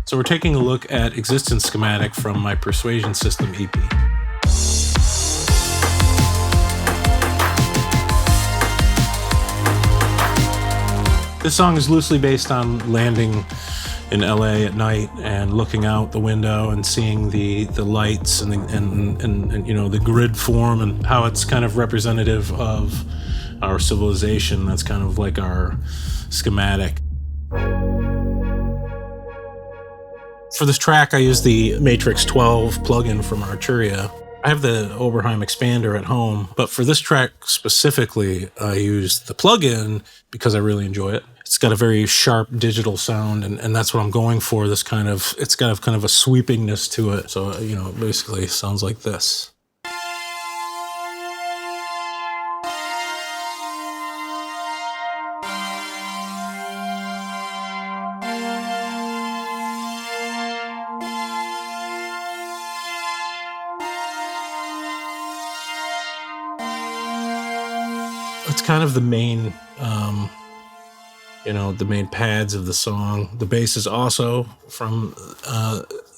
So we're taking a look at Existence Schematic from my Persuasion System EP. This song is loosely based on landing in LA at night and looking out the window and seeing the lights and you know, the grid form and how it's kind of representative of our civilization. That's kind of like our schematic. For this track, I used the Matrix 12 plugin from Arturia. I have the Oberheim expander at home, but for this track specifically, I used the plugin because I really enjoy it. It's got a very sharp digital sound, and that's what I'm going for. This kind of, it's got kind of a sweepingness to it. So, you know, it basically sounds like this. It's kind of the main, you know, the main pads of the song. The bass is also from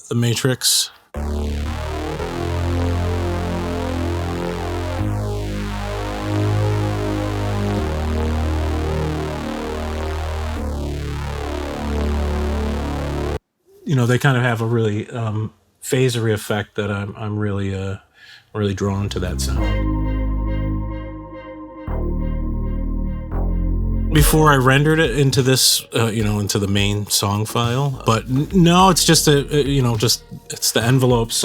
the Matrix. You know, they kind of have a really phasery effect that I'm really drawn to that sound. Before I rendered it into this, you know, into the main song file, but no, it's just it's the envelopes.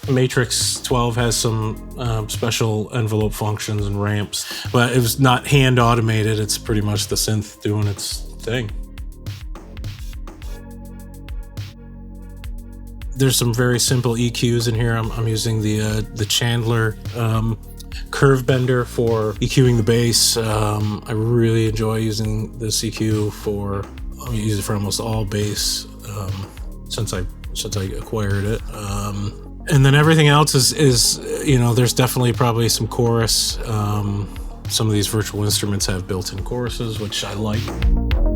Matrix 12 has some special envelope functions and ramps, but it was not hand automated. It's pretty much the synth doing its thing. There's some very simple EQs in here. I'm using the Chandler Curve Bender for EQing the bass. I really enjoy using this EQ I use it for almost all bass since I acquired it. And then everything else is you know, there's definitely probably some chorus. Some of these virtual instruments have built-in choruses, which I like.